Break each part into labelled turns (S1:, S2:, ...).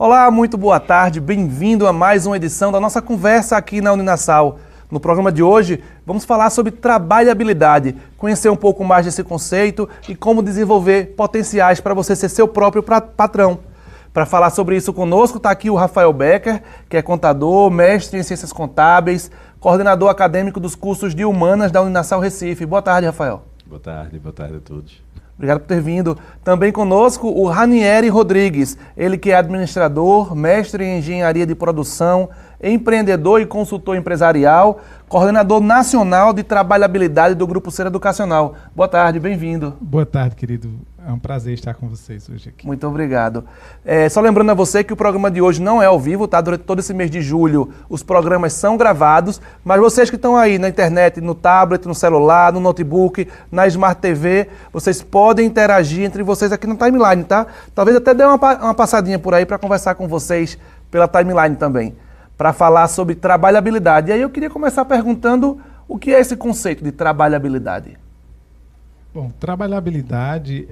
S1: Olá, muito boa tarde, bem-vindo a mais uma edição da nossa conversa aqui na Uninasal. No programa de hoje, vamos falar sobre trabalhabilidade, conhecer um pouco mais desse conceito e como desenvolver potenciais para você ser seu próprio patrão. Para falar sobre isso conosco, está aqui o Rafael Becker, que é contador, mestre em ciências contábeis, coordenador acadêmico dos cursos de Humanas da Uninasal Recife. Boa tarde, Rafael.
S2: Boa tarde a todos.
S1: Obrigado por ter vindo. Também conosco o Ranieri Rodrigues, ele que é administrador, mestre em engenharia de produção, empreendedor e consultor empresarial, coordenador nacional de trabalhabilidade do Grupo Ser Educacional. Boa tarde, bem-vindo.
S3: Boa tarde, querido. É um prazer estar com vocês hoje aqui.
S1: Muito obrigado. Só lembrando a você que o programa de hoje não é ao vivo, tá? Durante todo esse mês de julho, os programas são gravados, mas vocês que estão aí na internet, no tablet, no celular, no notebook, na Smart TV, vocês podem interagir entre vocês aqui na timeline, tá? Talvez até dê uma passadinha por aí para conversar com vocês pela timeline também, para falar sobre trabalhabilidade. E aí eu queria começar perguntando o que é esse conceito de trabalhabilidade.
S3: Bom, trabalhabilidade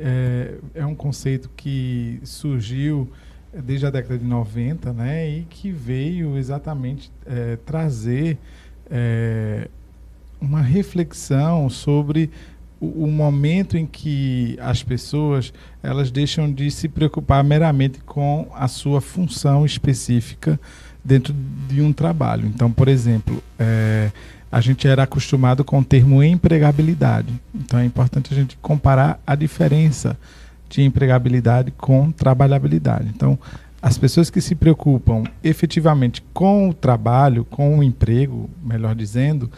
S3: é um conceito que surgiu desde a década de 90, né, e que veio exatamente trazer uma reflexão sobre o momento em que as pessoas elas deixam de se preocupar meramente com a sua função específica dentro de um trabalho. Então, por exemplo, a gente era acostumado com o termo empregabilidade. Então é importante a gente comparar a diferença de empregabilidade com trabalhabilidade. Então, as pessoas que se preocupam efetivamente com o trabalho, com o emprego, melhor dizendo,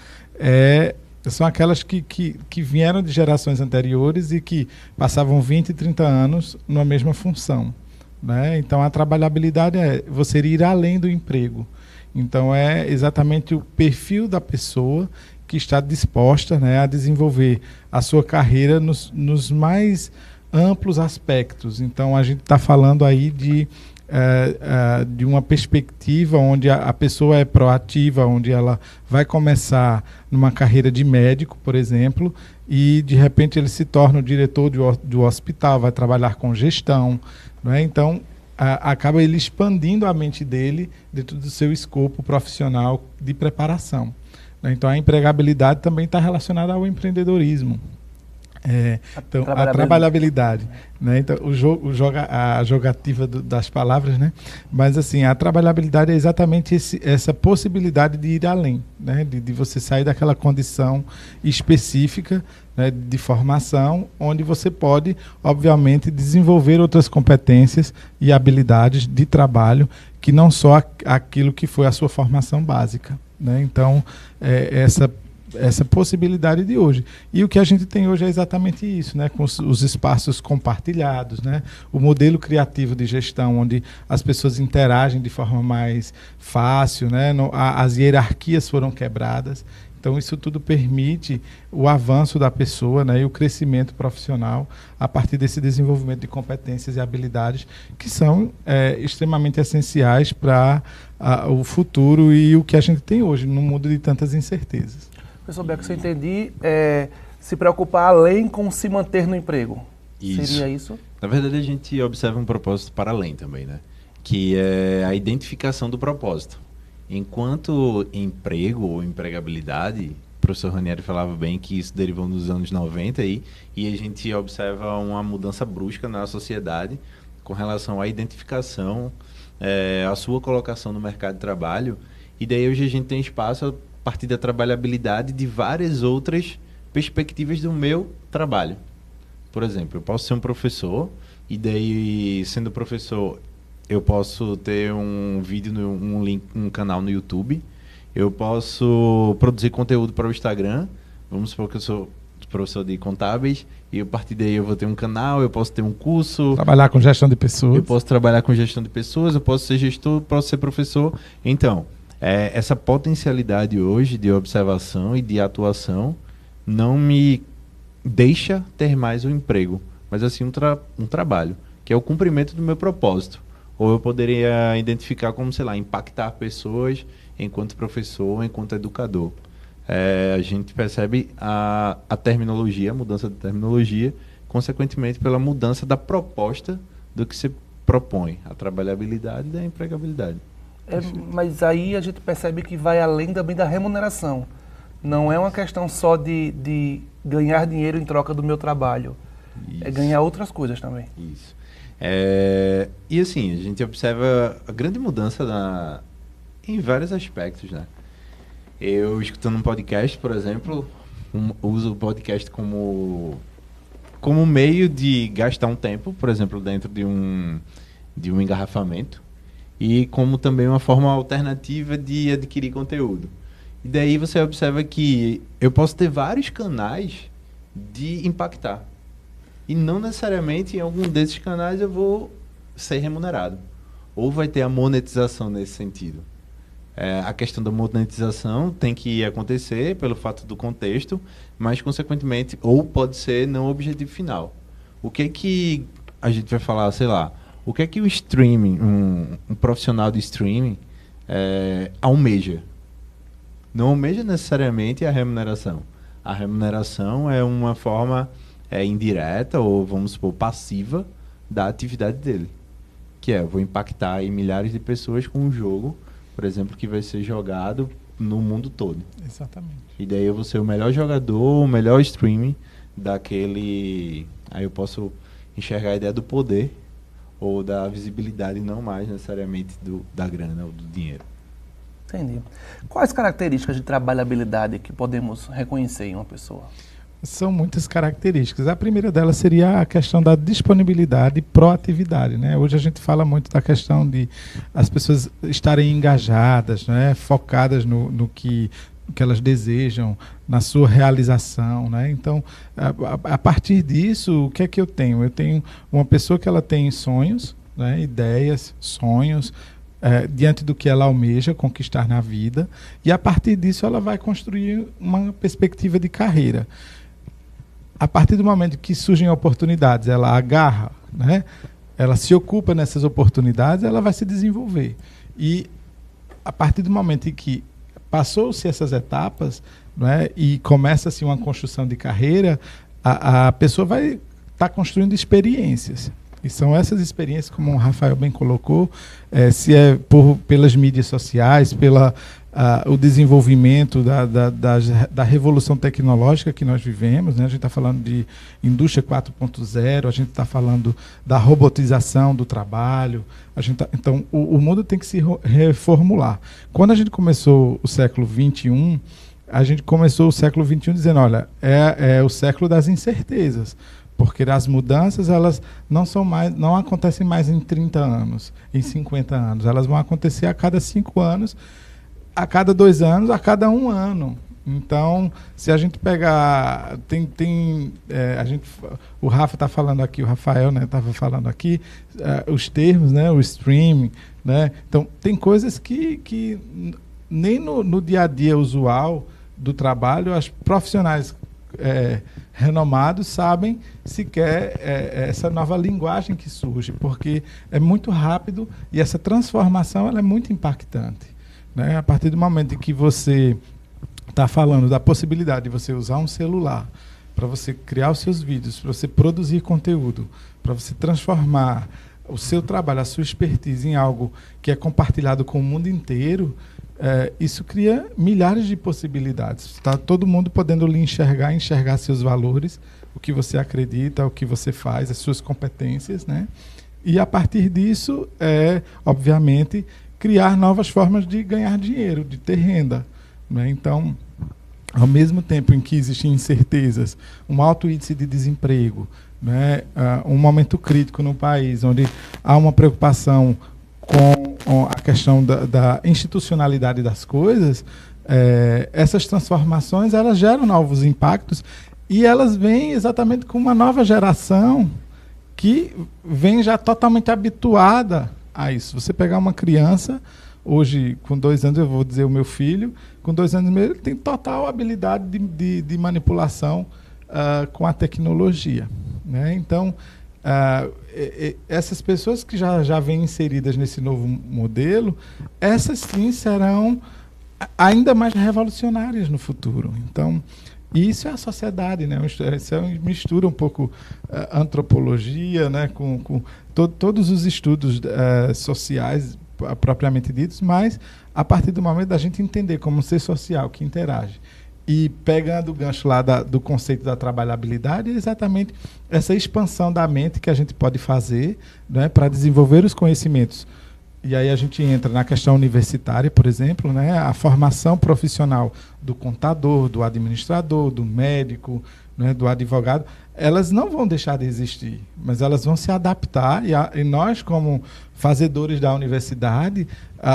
S3: são aquelas que vieram de gerações anteriores e que passavam 20, 30 anos numa mesma função, né? Então a trabalhabilidade é você ir além do emprego. Então é exatamente o perfil da pessoa que está disposta, né, a desenvolver a sua carreira nos mais amplos aspectos. Então a gente está falando aí de uma perspectiva onde a pessoa é proativa, onde ela vai começar numa carreira de médico, por exemplo, e de repente ele se torna o diretor do hospital, vai trabalhar com gestão, né? Então acaba ele expandindo a mente dele dentro do seu escopo profissional de preparação, né? Então a empregabilidade também está relacionada ao empreendedorismo. Então, a trabalhabilidade, né? Então, a jogativa das palavras, né? Mas assim, a trabalhabilidade é exatamente essa possibilidade de ir além, né? De você sair daquela condição específica, né, de formação, onde você pode, obviamente, desenvolver outras competências e habilidades de trabalho que não só aquilo que foi a sua formação básica, né? Então, essa possibilidade de hoje. E o que a gente tem hoje é exatamente isso, né? Com os espaços compartilhados, né? O modelo criativo de gestão, onde as pessoas interagem de forma mais fácil, né? As hierarquias foram quebradas. Então, isso tudo permite o avanço da pessoa, né, e o crescimento profissional a partir desse desenvolvimento de competências e habilidades que são extremamente essenciais para o futuro e o que a gente tem hoje, num mundo de tantas incertezas.
S1: Professor Becker, se eu entendi, se preocupar além com se manter no emprego.
S2: Isso.
S1: Seria isso?
S2: Na verdade, a gente observa um propósito para além também, né? Que é a identificação do propósito. Enquanto emprego ou empregabilidade, o professor Ranieri falava bem que isso derivou nos anos 90 e a gente observa uma mudança brusca na sociedade com relação à identificação, a sua colocação no mercado de trabalho. E daí hoje a gente tem espaço, a partir da trabalhabilidade, de várias outras perspectivas do meu trabalho. Por exemplo, eu posso ser um professor e daí, sendo professor, eu posso ter um vídeo, um canal no YouTube. Eu posso produzir conteúdo para o Instagram. Vamos supor que eu sou professor de contábeis e a partir daí eu vou ter um canal, eu posso ter um curso.
S3: Trabalhar com gestão de pessoas.
S2: Eu posso trabalhar com gestão de pessoas, eu posso ser gestor, posso ser professor. Então, essa potencialidade hoje de observação e de atuação não me deixa ter mais um emprego, mas assim um trabalho, que é o cumprimento do meu propósito. Ou eu poderia identificar como, sei lá, impactar pessoas enquanto professor, enquanto educador. A gente percebe a terminologia, a mudança da terminologia, consequentemente pela mudança da proposta do que se propõe a trabalhabilidade da empregabilidade.
S1: Mas aí a gente percebe que vai além também da remuneração. Não é uma questão só de ganhar dinheiro em troca do meu trabalho.
S2: Isso.
S1: É ganhar outras coisas também.
S2: Isso. E assim, a gente observa a grande mudança em vários aspectos, né? Eu, escutando um podcast, por exemplo, uso o podcast como meio de gastar um tempo, por exemplo, dentro de um engarrafamento, e como também uma forma alternativa de adquirir conteúdo. E daí você observa que eu posso ter vários canais de impactar. E não necessariamente em algum desses canais eu vou ser remunerado. Ou vai ter a monetização nesse sentido. A questão da monetização tem que acontecer pelo fato do contexto, mas, consequentemente, ou pode ser não objetivo final. O que a gente vai falar, sei lá, o que o streaming, um profissional de streaming almeja? Não almeja necessariamente a remuneração. A remuneração é uma forma indireta, ou vamos supor, passiva, da atividade dele. Que eu vou impactar aí milhares de pessoas com um jogo, por exemplo, que vai ser jogado no mundo todo.
S3: Exatamente.
S2: E daí eu vou ser o melhor jogador, o melhor streaming daquele... Aí eu posso enxergar a ideia do poder ou da visibilidade, não mais necessariamente da grana ou do dinheiro.
S1: Entendi. Quais características de trabalhabilidade que podemos reconhecer em uma pessoa?
S3: São muitas características. A primeira delas seria a questão da disponibilidade e proatividade, né? Hoje a gente fala muito da questão de as pessoas estarem engajadas, né? Focadas no que elas desejam, na sua realização, né? Então, a partir disso, o que é que eu tenho? Eu tenho uma pessoa que ela tem sonhos, né? Ideias, sonhos, diante do que ela almeja conquistar na vida, e a partir disso ela vai construir uma perspectiva de carreira. A partir do momento que surgem oportunidades, ela agarra, né? Ela se ocupa nessas oportunidades, ela vai se desenvolver. E a partir do momento em que passou-se essas etapas, né, e começa-se uma construção de carreira, a pessoa vai estar construindo experiências. E são essas experiências, como o Rafael bem colocou, se é pelas mídias sociais, o desenvolvimento da revolução tecnológica que nós vivemos, né? A gente está falando de indústria 4.0, a gente está falando da robotização do trabalho. Então, o mundo tem que se reformular. Quando a gente começou o século XXI, a gente começou o século XXI dizendo, olha, é o século das incertezas. Porque as mudanças, elas não acontecem mais em 30 anos, em 50 anos. Elas vão acontecer a cada 5 anos, a cada 2 anos, a cada 1 ano. Então, se a gente pegar... o Rafa está falando aqui, o Rafael estava falando aqui, os termos, né, o streaming. Né? Então, tem coisas que nem no dia a dia usual do trabalho, os profissionais renomados sabem sequer essa nova linguagem que surge, porque é muito rápido e essa transformação ela é muito impactante. Né? A partir do momento em que você está falando da possibilidade de você usar um celular para você criar os seus vídeos, para você produzir conteúdo, para você transformar o seu trabalho, a sua expertise em algo que é compartilhado com o mundo inteiro, isso cria milhares de possibilidades. Está todo mundo podendo lhe enxergar seus valores, o que você acredita, o que você faz, as suas competências, né? E a partir disso, obviamente, criar novas formas de ganhar dinheiro, de ter renda. Né? Então, ao mesmo tempo em que existem incertezas, um alto índice de desemprego, né? Um momento crítico no país, onde há uma preocupação com a questão da institucionalidade das coisas, essas transformações elas geram novos impactos e elas vêm exatamente com uma nova geração que vem já totalmente habituada a isso. Você pegar uma criança, hoje com 2 anos, eu vou dizer o meu filho, com 2 anos e meio, ele tem total habilidade de manipulação com a tecnologia. Né? Então, essas pessoas que já vêm inseridas nesse novo modelo, essas sim serão ainda mais revolucionárias no futuro. Então, E isso é a sociedade, né? Isso mistura um pouco antropologia, né? com todos os estudos sociais propriamente ditos, mas a partir do momento da gente entender como ser social que interage. E pegando o gancho lá do conceito da trabalhabilidade, é exatamente essa expansão da mente que a gente pode fazer, né, para desenvolver os conhecimentos. E aí a gente entra na questão universitária, por exemplo, né, a formação profissional do contador, do administrador, do médico, né, do advogado, elas não vão deixar de existir, mas elas vão se adaptar e nós, como fazedores da universidade,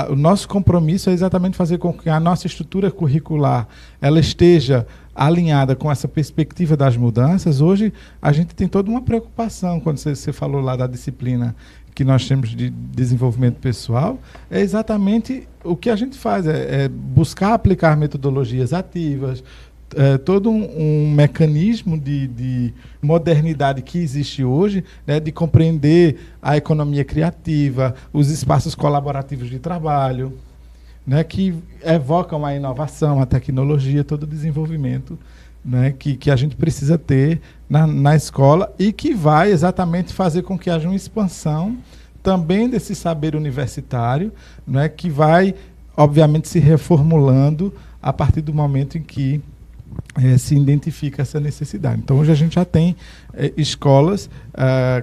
S3: o nosso compromisso é exatamente fazer com que a nossa estrutura curricular ela esteja alinhada com essa perspectiva das mudanças. Hoje, a gente tem toda uma preocupação, quando você falou lá da disciplina que nós temos de desenvolvimento pessoal, é exatamente o que a gente faz, é buscar aplicar metodologias ativas, todo um mecanismo de modernidade que existe hoje, né, de compreender a economia criativa, os espaços colaborativos de trabalho, né, que evocam a inovação, a tecnologia, todo o desenvolvimento, né, que a gente precisa ter na escola e que vai exatamente fazer com que haja uma expansão também desse saber universitário, né, que vai, obviamente, se reformulando a partir do momento em que se identifica essa necessidade. Então, hoje a gente já tem escolas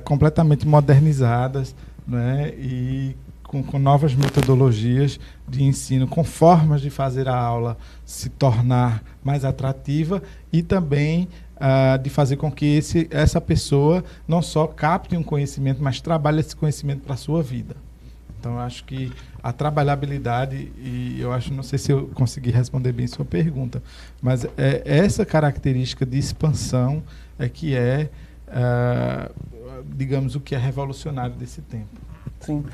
S3: completamente modernizadas, né, e com novas metodologias de ensino, com formas de fazer a aula se tornar mais atrativa e também de fazer com que essa pessoa não só capte um conhecimento, mas trabalhe esse conhecimento para a sua vida. Então, eu acho que a trabalhabilidade, e eu acho, não sei se eu consegui responder bem sua pergunta, mas essa característica de expansão que digamos, o que é revolucionário desse tempo.
S1: Sim.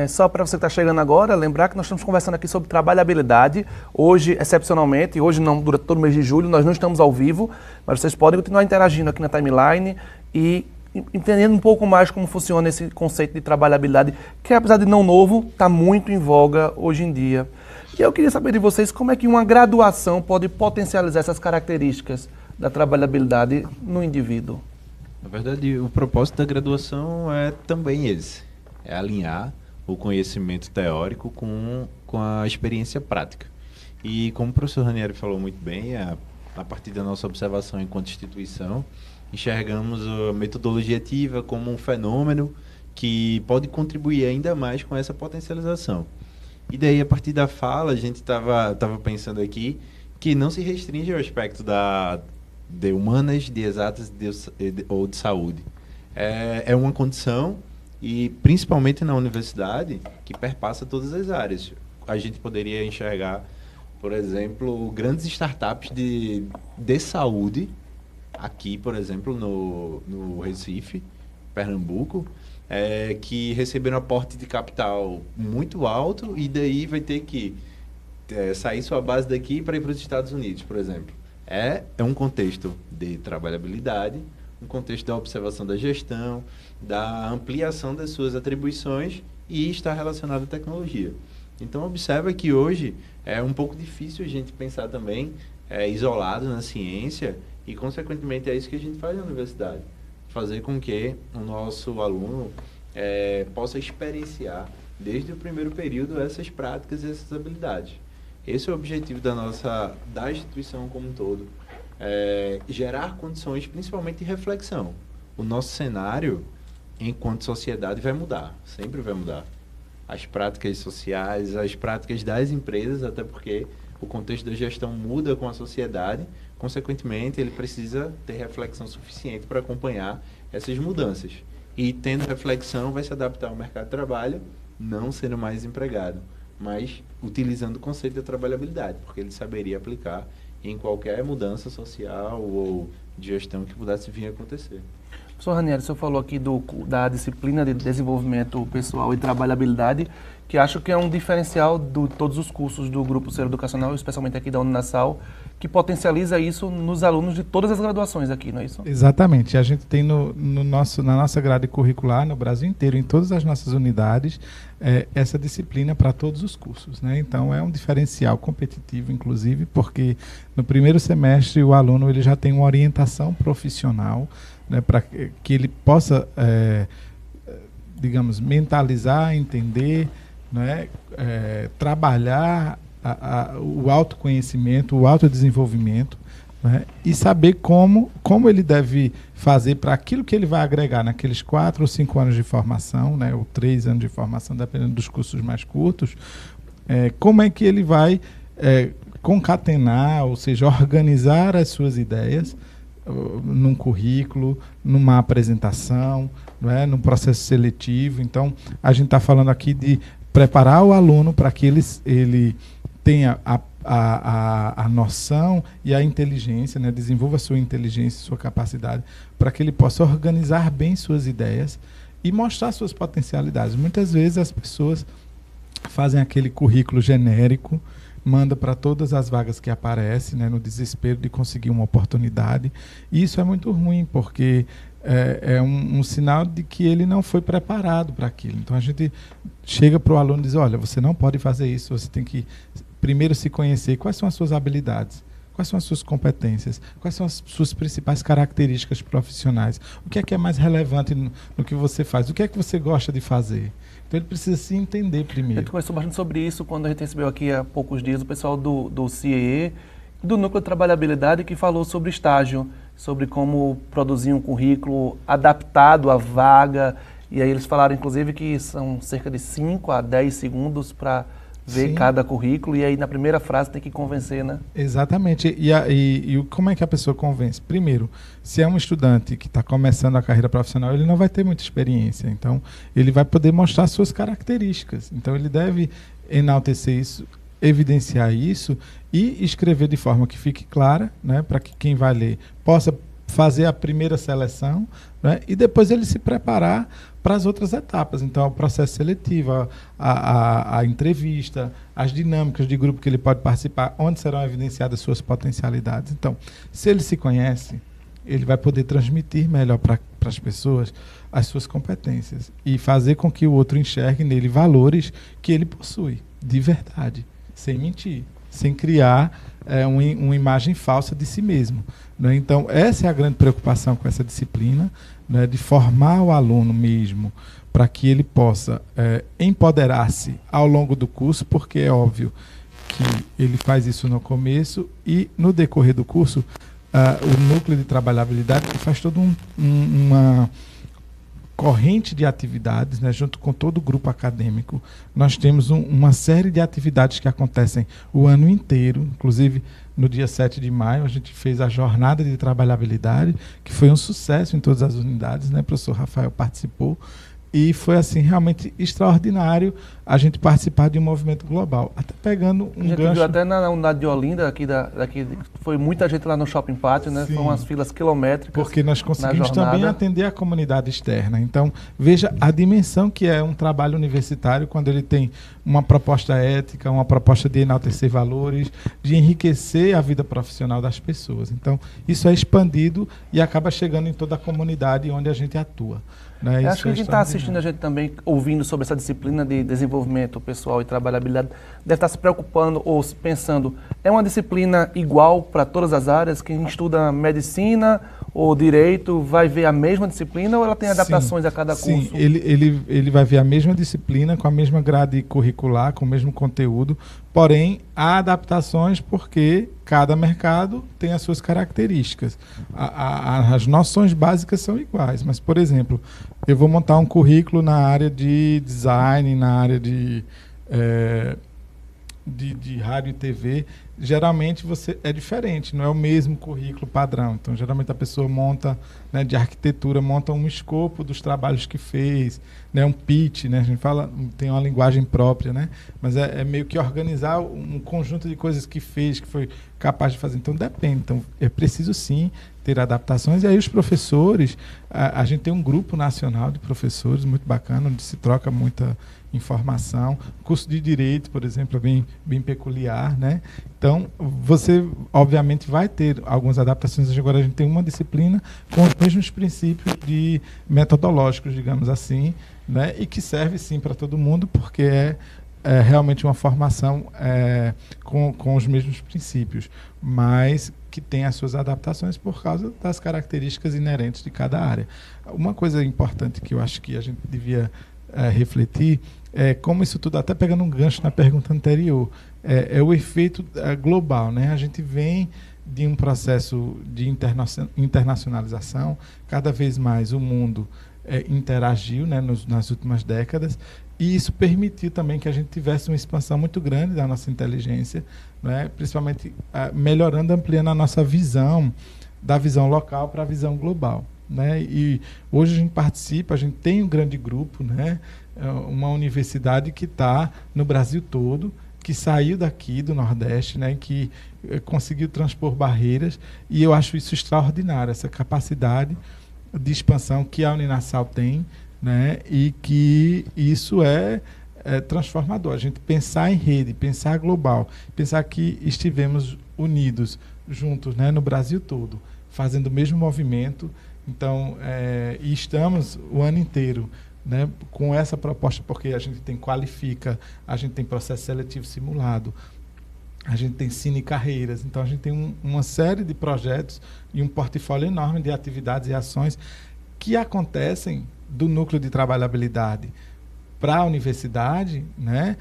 S1: Só para você que está chegando agora, lembrar que nós estamos conversando aqui sobre trabalhabilidade. Hoje, excepcionalmente, hoje não, durante todo o mês de julho, nós não estamos ao vivo, mas vocês podem continuar interagindo aqui na timeline e entendendo um pouco mais como funciona esse conceito de trabalhabilidade, que apesar de não novo, está muito em voga hoje em dia. E eu queria saber de vocês como é que uma graduação pode potencializar essas características da trabalhabilidade no indivíduo.
S2: Na verdade, o propósito da graduação é também esse, é alinhar o conhecimento teórico com a experiência prática. E como o professor Ranieri falou muito bem, a partir da nossa observação enquanto instituição, enxergamos a metodologia ativa como um fenômeno que pode contribuir ainda mais com essa potencialização. E daí, a partir da fala, a gente estava pensando aqui que não se restringe ao aspecto de humanas, de exatas ou de saúde. É uma condição, e principalmente na universidade, que perpassa todas as áreas. A gente poderia enxergar, por exemplo, grandes startups de saúde, aqui, por exemplo, no Recife, Pernambuco, que receberam aporte de capital muito alto e daí vai ter que sair sua base daqui para ir para os Estados Unidos, por exemplo. É um contexto de trabalhabilidade, um contexto da observação da gestão, da ampliação das suas atribuições e está relacionado à tecnologia. Então, observa que hoje é um pouco difícil a gente pensar também isolado na ciência e, consequentemente, é isso que a gente faz na universidade. Fazer com que o nosso aluno possa experienciar, desde o primeiro período, essas práticas e essas habilidades. Esse é o objetivo da instituição como um todo. Gerar condições, principalmente de reflexão. O nosso cenário, enquanto sociedade, vai mudar. Sempre vai mudar. As práticas sociais, as práticas das empresas, até porque o contexto da gestão muda com a sociedade. Consequentemente, ele precisa ter reflexão suficiente para acompanhar essas mudanças. E, tendo reflexão, vai se adaptar ao mercado de trabalho, não sendo mais empregado, mas utilizando o conceito da trabalhabilidade, porque ele saberia aplicar em qualquer mudança social ou de gestão que pudesse vir a acontecer.
S1: Professor Ranieri, o senhor falou aqui da disciplina de desenvolvimento pessoal e trabalhabilidade, que acho que é um diferencial de todos os cursos do Grupo Ser Educacional, especialmente aqui da Uninasal, que potencializa isso nos alunos de todas as graduações aqui, não é isso?
S3: Exatamente. A gente tem na nossa grade curricular, no Brasil inteiro, em todas as nossas unidades, essa disciplina para todos os cursos, né? Então, é um diferencial competitivo, inclusive, porque no primeiro semestre o aluno ele já tem uma orientação profissional, né, para que ele possa, digamos, mentalizar, entender, né, trabalhar o autoconhecimento, o autodesenvolvimento, né, e saber como ele deve fazer para aquilo que ele vai agregar naqueles 4 ou 5 anos de formação, né, ou 3 anos de formação, dependendo dos cursos mais curtos, como é que ele vai concatenar, ou seja, organizar as suas ideias num currículo, numa apresentação, né, num processo seletivo. Então, a gente está falando aqui de preparar o aluno para que ele tenha a noção e a inteligência, né, desenvolva a sua inteligência, sua capacidade, para que ele possa organizar bem suas ideias e mostrar suas potencialidades. Muitas vezes as pessoas fazem aquele currículo genérico, manda para todas as vagas que aparecem, né, no desespero de conseguir uma oportunidade. E isso é muito ruim, porque é um sinal de que ele não foi preparado para aquilo. Então, a gente chega para o aluno e diz, olha, você não pode fazer isso, você tem que primeiro se conhecer. Quais são as suas habilidades? Quais são as suas competências? Quais são as suas principais características profissionais? O que é mais relevante no que você faz? O que é que você gosta de fazer? Então, ele precisa se entender primeiro.
S1: A gente conversou bastante sobre isso quando a gente recebeu aqui há poucos dias o pessoal do CIE, do Núcleo de Trabalhabilidade, que falou sobre estágio, sobre como produzir um currículo adaptado à vaga. E aí eles falaram, inclusive, que são cerca de 5 a 10 segundos para ver, sim, cada currículo, e aí na primeira frase tem que convencer, né?
S3: Exatamente. E como é que a pessoa convence? Primeiro, se é um estudante que está começando a carreira profissional, ele não vai ter muita experiência, então ele vai poder mostrar suas características. Então ele deve enaltecer isso, evidenciar isso e escrever de forma que fique clara, né, para que quem vai ler possa fazer a primeira seleção, né, e depois ele se preparar para as outras etapas. Então, o processo seletivo, a entrevista, as dinâmicas de grupo que ele pode participar, onde serão evidenciadas suas potencialidades. Então, se ele se conhece, ele vai poder transmitir melhor para as pessoas as suas competências e fazer com que o outro enxergue nele valores que ele possui, de verdade, sem mentir, sem criar uma imagem falsa de si mesmo, né? Então, essa é a grande preocupação com essa disciplina, né, de formar o aluno mesmo para que ele possa empoderar-se ao longo do curso, porque é óbvio que ele faz isso no começo e no decorrer do curso, o núcleo de trabalhabilidade faz toda uma corrente de atividades, né, junto com todo o grupo acadêmico. Nós temos uma série de atividades que acontecem o ano inteiro, inclusive no dia 7 de maio a gente fez a jornada de trabalhabilidade, que foi um sucesso em todas as unidades, né? O professor Rafael participou, e foi assim realmente extraordinário a gente participar de um movimento global. Até pegando um gancho...
S1: viu até na unidade de Olinda, aqui foi muita gente lá no Shopping Pátio, né? Foram umas filas quilométricas.
S3: Porque nós conseguimos também atender a comunidade externa. Então, veja a dimensão que é um trabalho universitário quando ele tem uma proposta ética, uma proposta de enaltecer valores, de enriquecer a vida profissional das pessoas. Então, isso é expandido e acaba chegando em toda a comunidade onde a gente atua. Né?
S1: Acho que a gente está assistindo a gente também, ouvindo sobre essa disciplina de desenvolvimento pessoal e trabalhabilidade, deve estar se preocupando ou pensando, é uma disciplina igual para todas as áreas? Quem estuda medicina ou direito vai ver a mesma disciplina ou ela tem adaptações a cada curso?
S3: Sim, ele vai ver a mesma disciplina, com a mesma grade curricular, com o mesmo conteúdo, porém há adaptações porque cada mercado tem as suas características. As noções básicas são iguais, mas, por exemplo, eu vou montar um currículo na área de design, na área de rádio e TV, geralmente é diferente, não é o mesmo currículo padrão. Então, geralmente a pessoa monta, né, de arquitetura, monta um escopo dos trabalhos que fez, né, um pitch, né, a gente fala, tem uma linguagem própria, né, mas é meio que organizar um conjunto de coisas que fez, que foi capaz de fazer. Então, depende. Então, é preciso sim ter adaptações. E aí os professores, a gente tem um grupo nacional de professores muito bacana, onde se troca muita em formação. Curso de Direito, por exemplo, é bem peculiar, né? Então, você, obviamente, vai ter algumas adaptações. Agora, a gente tem uma disciplina com os mesmos princípios metodológicos, digamos assim, né? E que serve, sim, para todo mundo, porque é realmente uma formação com os mesmos princípios, mas que tem as suas adaptações por causa das características inerentes de cada área. Uma coisa importante que eu acho que a gente devia refletir é como isso tudo, até pegando um gancho na pergunta anterior, é o efeito global, né? A gente vem de um processo de internacionalização, cada vez mais o mundo interagiu, né, nas últimas décadas, e isso permitiu também que a gente tivesse uma expansão muito grande da nossa inteligência, né, principalmente melhorando, ampliando a nossa visão, da visão local para a visão global, né? E hoje a gente participa, a gente tem um grande grupo, né, uma universidade que está no Brasil todo, que saiu daqui do Nordeste, né, que conseguiu transpor barreiras, e eu acho isso extraordinário, essa capacidade de expansão que a Uninasal tem, né, e que isso é transformador. A gente pensar em rede, pensar global, pensar que estivemos unidos, juntos, né, no Brasil todo, fazendo o mesmo movimento. Então, e estamos o ano inteiro, né, com essa proposta, porque a gente tem Qualifica, a gente tem processo seletivo simulado, a gente tem Cine Carreiras, então a gente tem uma série de projetos e um portfólio enorme de atividades e ações que acontecem do núcleo de trabalhabilidade para a universidade, né,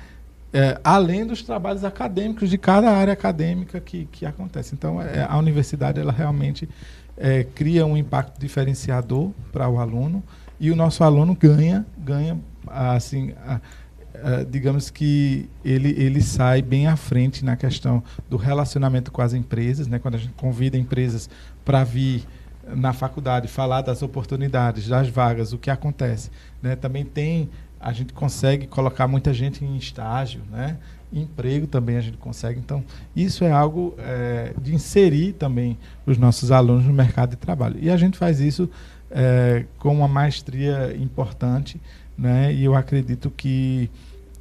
S3: além dos trabalhos acadêmicos de cada área acadêmica que acontece. Então, a universidade ela realmente cria um impacto diferenciador para o aluno, e o nosso aluno ganha assim, digamos que ele sai bem à frente na questão do relacionamento com as empresas, né? Quando a gente convida empresas para vir na faculdade falar das oportunidades, das vagas, o que acontece, né? Também a gente consegue colocar muita gente em estágio, né? Emprego também a gente consegue. Então, isso é algo de inserir também os nossos alunos no mercado de trabalho. E a gente faz isso com uma maestria importante, né? E eu acredito que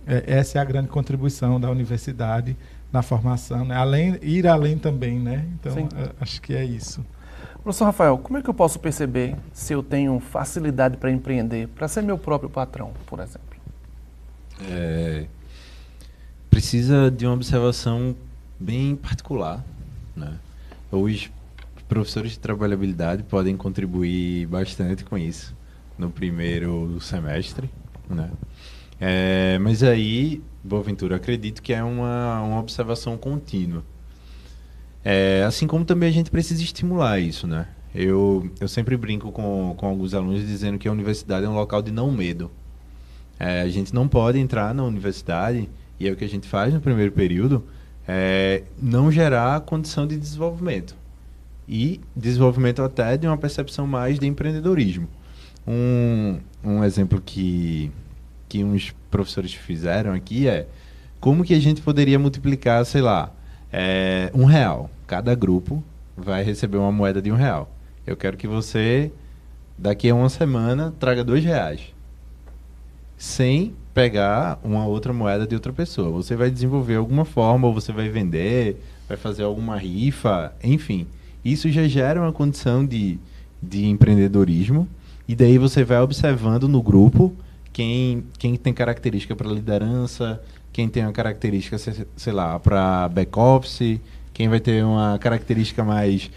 S3: essa é a grande contribuição da universidade na formação, né? Ir além também, né? Então, acho que é isso.
S1: Professor Rafael, como é que eu posso perceber se eu tenho facilidade para empreender, para ser meu próprio patrão, por exemplo?
S2: Precisa de uma observação bem particular, né? Os professores de trabalhabilidade podem contribuir bastante com isso no primeiro semestre, né? Mas aí, Boaventura, acredito que é uma observação contínua. Assim como também a gente precisa estimular isso, né? Eu sempre brinco com alguns alunos dizendo que a universidade é um local de não medo. A gente não pode entrar na universidade, e é o que a gente faz no primeiro período, não gerar condição de desenvolvimento. E desenvolvimento até de uma percepção mais de empreendedorismo. Um exemplo que uns professores fizeram aqui como que a gente poderia multiplicar, sei lá, R$1. Cada grupo vai receber uma moeda de R$1. Eu quero que você, daqui a uma semana, traga R$2. Sem pegar uma outra moeda de outra pessoa. Você vai desenvolver alguma forma, ou você vai vender, vai fazer alguma rifa, enfim. Isso já gera uma condição de empreendedorismo, e daí você vai observando no grupo quem tem característica para liderança, quem tem uma característica, sei lá, para back-office, quem vai ter uma característica mais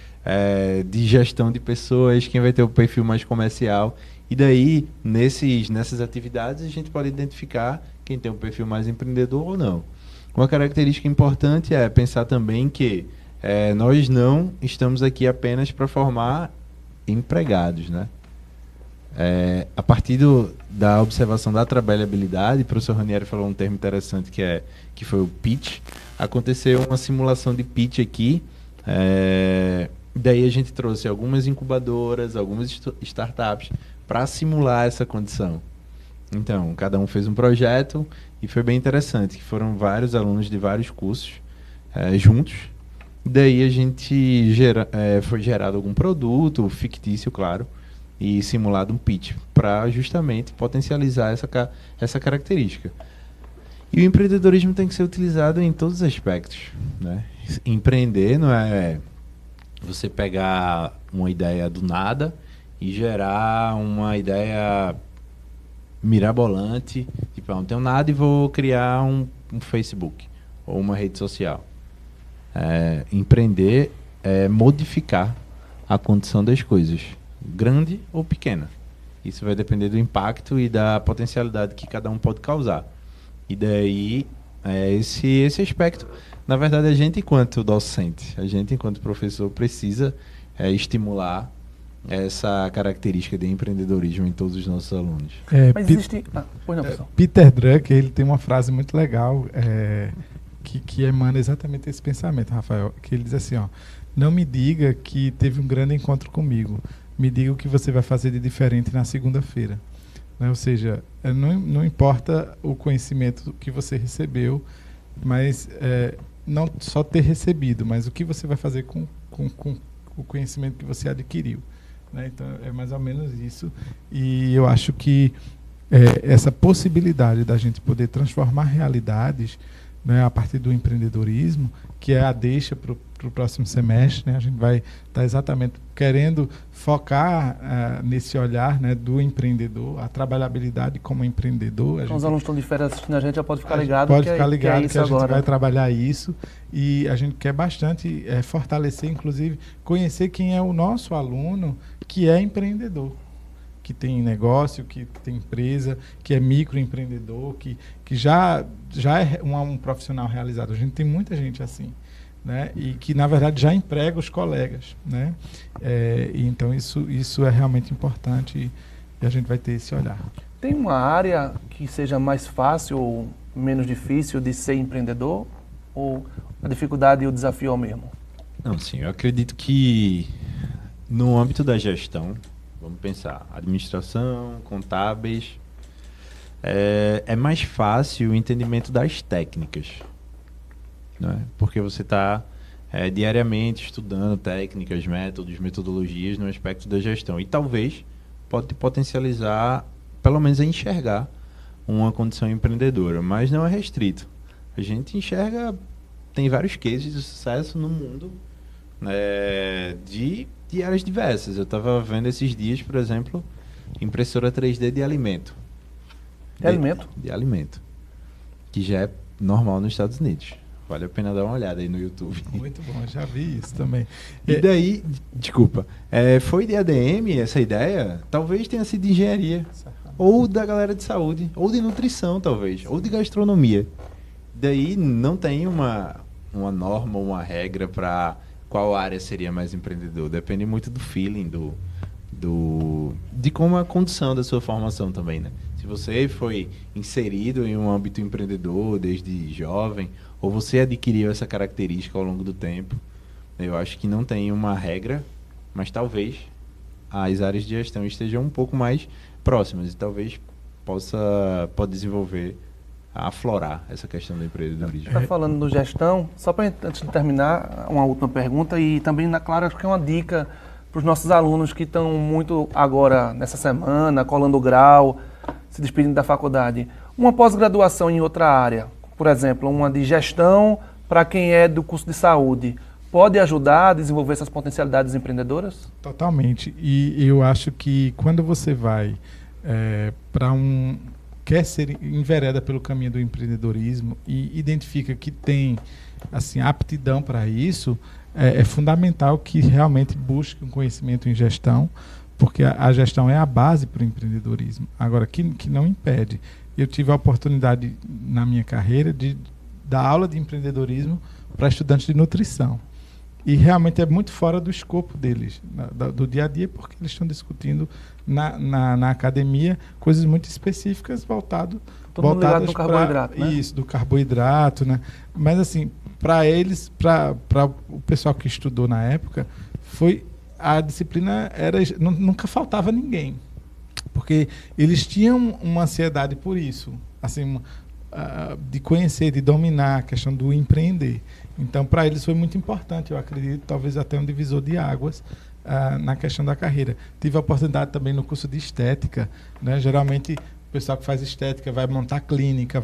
S2: de gestão de pessoas, quem vai ter o perfil mais comercial. E daí, nessas atividades, a gente pode identificar quem tem um perfil mais empreendedor ou não. Uma característica importante é pensar também que nós não estamos aqui apenas para formar empregados, né? A partir da observação da trabalhabilidade, o professor Ranieri falou um termo interessante que foi o pitch. Aconteceu uma simulação de pitch aqui, daí a gente trouxe algumas incubadoras, algumas startups para simular essa condição. Então, cada um fez um projeto e foi bem interessante, que foram vários alunos de vários cursos juntos. Daí a gente foi gerado algum produto, fictício, claro, e simulado um pitch para justamente potencializar essa característica. E o empreendedorismo tem que ser utilizado em todos os aspectos, né? Empreender não é você pegar uma ideia do nada e gerar uma ideia mirabolante, tipo, não tenho nada e vou criar um Facebook ou uma rede social. Empreender é modificar a condição das coisas, grande ou pequena. Isso vai depender do impacto e da potencialidade que cada um pode causar. E daí, esse aspecto, na verdade, a gente enquanto docente, a gente enquanto professor precisa estimular essa característica de empreendedorismo em todos os nossos alunos.
S1: Mas existe... pois não, professor.
S3: Peter Drucker, ele tem uma frase muito legal que emana exatamente esse pensamento, Rafael, que ele diz assim, ó, não me diga que teve um grande encontro comigo, me diga o que você vai fazer de diferente na segunda-feira. Né? Ou seja, não importa o conhecimento que você recebeu, mas não só ter recebido, mas o que você vai fazer com o conhecimento que você adquiriu. Né? Então, é mais ou menos isso. E eu acho que essa possibilidade da gente poder transformar realidades, né, a partir do empreendedorismo, que é a deixa para o próximo semestre, né? A gente vai estar exatamente querendo focar nesse olhar, né, do empreendedor, a trabalhabilidade como empreendedor.
S1: Então, os alunos estão de férias assistindo a gente, já pode ficar ligado.
S3: Pode ficar ligado que a gente
S1: agora
S3: vai trabalhar isso e a gente quer bastante fortalecer, inclusive, conhecer quem é o nosso aluno que é empreendedor, que tem negócio, que tem empresa, que é microempreendedor, que já é um profissional realizado. A gente tem muita gente assim, né? E que, na verdade, já emprega os colegas. Né? Então, isso é realmente importante e a gente vai ter esse olhar.
S1: Tem uma área que seja mais fácil ou menos difícil de ser empreendedor? Ou a dificuldade e o desafio é o mesmo?
S2: Não, sim, eu acredito que no âmbito da gestão, vamos pensar, administração, contábeis, é mais fácil o entendimento das técnicas, né? Porque você está diariamente estudando técnicas, métodos, metodologias no aspecto da gestão e talvez pode potencializar, pelo menos a enxergar uma condição empreendedora, mas não é restrito. A gente enxerga, tem vários cases de sucesso no mundo, de áreas diversas. Eu estava vendo esses dias, por exemplo, impressora 3D de alimento. De alimento. Que já é normal nos Estados Unidos. Vale a pena dar uma olhada aí no YouTube.
S3: Muito bom, já vi isso também.
S2: E daí, desculpa, foi de ADM essa ideia? Talvez tenha sido de engenharia. Ou da galera de saúde. Ou de nutrição, talvez. Ou de gastronomia. Daí não tem uma norma, uma regra para qual área seria mais empreendedor. Depende muito do feeling, de como a condição da sua formação também, né? Se você foi inserido em um âmbito empreendedor desde jovem, ou você adquiriu essa característica ao longo do tempo, eu acho que não tem uma regra, mas talvez as áreas de gestão estejam um pouco mais próximas e talvez pode desenvolver, aflorar essa questão do empreendedorismo.
S1: Está falando do gestão, só para antes de terminar, uma última pergunta e também, claro, acho que é uma dica para os nossos alunos que estão muito agora, nessa semana, colando o grau, se despedindo da faculdade. Uma pós-graduação em outra área, por exemplo, uma de gestão para quem é do curso de saúde, pode ajudar a desenvolver essas potencialidades empreendedoras?
S3: Totalmente. E eu acho que quando você vai quer ser envereda pelo caminho do empreendedorismo e identifica que tem assim, aptidão para isso, é fundamental que realmente busque um conhecimento em gestão, porque a gestão é a base para o empreendedorismo. Agora, que não impede. Eu tive a oportunidade na minha carreira de dar aula de empreendedorismo para estudantes de nutrição. E realmente é muito fora do escopo deles, do dia a dia, porque eles estão discutindo na academia coisas muito específicas voltadas
S1: para o carboidrato, né?
S3: Isso, do carboidrato, né? Mas assim, para eles, para o pessoal que estudou na época, a disciplina nunca faltava ninguém, porque eles tinham uma ansiedade por isso, assim, de conhecer, de dominar a questão do empreender. Então, para eles foi muito importante, eu acredito, talvez até um divisor de águas, na questão da carreira. Tive a oportunidade também no curso de estética, né? Geralmente o pessoal que faz estética vai montar clínica,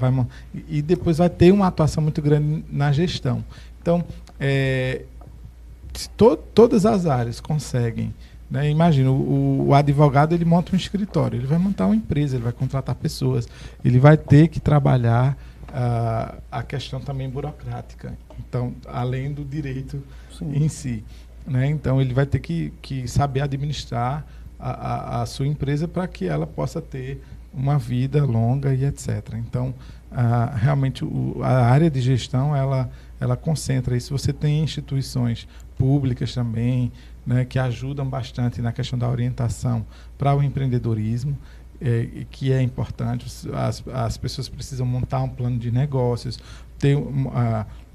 S3: e depois vai ter uma atuação muito grande na gestão. Então, todas as áreas conseguem, né? Imagina, o advogado ele monta um escritório, ele vai montar uma empresa, ele vai contratar pessoas, ele vai ter que trabalhar a questão também burocrática, então, além do direito em si, né? Então, ele vai ter que saber administrar a sua empresa para que ela possa ter uma vida longa e etc. Então, realmente, a área de gestão, ela concentra isso. Você tem instituições públicas também, né, que ajudam bastante na questão da orientação para o empreendedorismo, que é importante. As pessoas precisam montar um plano de negócios.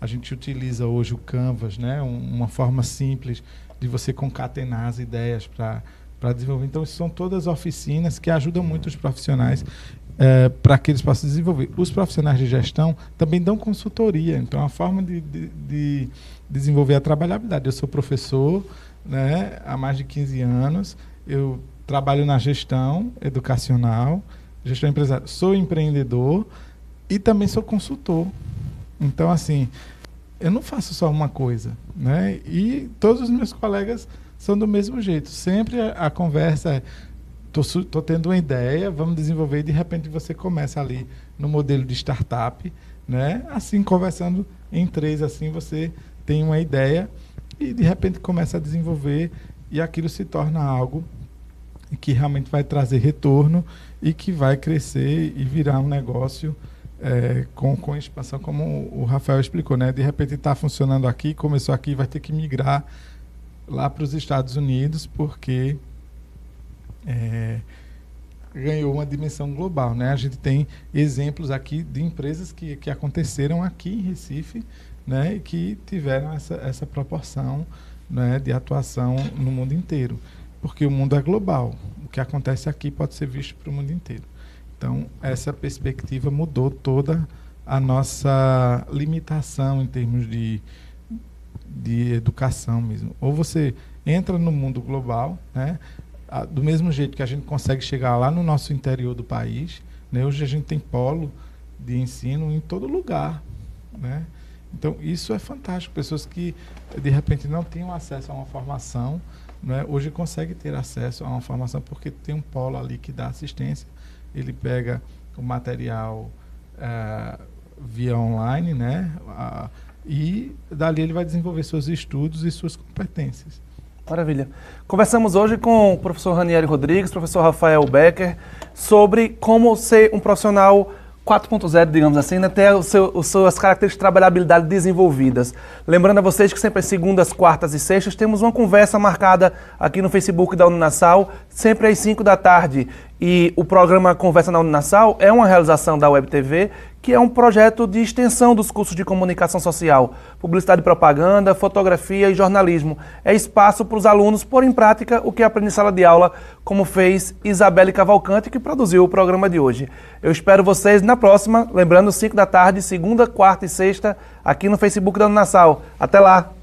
S3: A gente utiliza hoje o Canvas, né, uma forma simples de você concatenar as ideias para desenvolver. Então, são todas oficinas que ajudam muito os profissionais para que eles possam desenvolver. Os profissionais de gestão também dão consultoria. Então, a forma de desenvolver a trabalhabilidade. Eu sou professor, né, há mais de 15 anos. Eu trabalho na gestão educacional, gestão empresarial. Sou empreendedor e também sou consultor. Então, assim, eu não faço só uma coisa, né? E todos os meus colegas são do mesmo jeito. Sempre a conversa é: estou tendo uma ideia, vamos desenvolver, e de repente você começa ali no modelo de startup, né? Assim, conversando em três, assim, você tem uma ideia e de repente começa a desenvolver, e aquilo se torna algo que realmente vai trazer retorno e que vai crescer e virar um negócio com expansão, como o Rafael explicou, né? De repente está funcionando aqui, começou aqui, vai ter que migrar lá para os Estados Unidos, porque ganhou uma dimensão global, né? A gente tem exemplos aqui de empresas que aconteceram aqui em Recife, né? E que tiveram essa proporção, né, de atuação no mundo inteiro, porque o mundo é global. O que acontece aqui pode ser visto para o mundo inteiro. Então, essa perspectiva mudou toda a nossa limitação em termos de educação mesmo. Ou você entra no mundo global, né? Do mesmo jeito que a gente consegue chegar lá no nosso interior do país, né? Hoje a gente tem polo de ensino em todo lugar, né? Então, isso é fantástico. Pessoas que, de repente, não tinham acesso a uma formação, né? Hoje conseguem ter acesso a uma formação porque tem um polo ali que dá assistência. Ele pega o material via online, né? E dali ele vai desenvolver seus estudos e suas competências.
S1: Maravilha. Conversamos hoje com o professor Ranieri Rodrigues, professor Rafael Becker, sobre como ser um profissional 4.0, digamos assim, né? Ter suas características de trabalhabilidade desenvolvidas. Lembrando a vocês que sempre às segundas, quartas e sextas temos uma conversa marcada aqui no Facebook da Uninasal, sempre às 5 da tarde. E o programa Conversa na Uninasal é uma realização da Web TV, que é um projeto de extensão dos cursos de comunicação social, publicidade e propaganda, fotografia e jornalismo. É espaço para os alunos pôr em prática o que aprende em sala de aula, como fez Isabelle Cavalcante, que produziu o programa de hoje. Eu espero vocês na próxima, lembrando, 5 da tarde, segunda, quarta e sexta, aqui no Facebook da Uninasal. Até lá!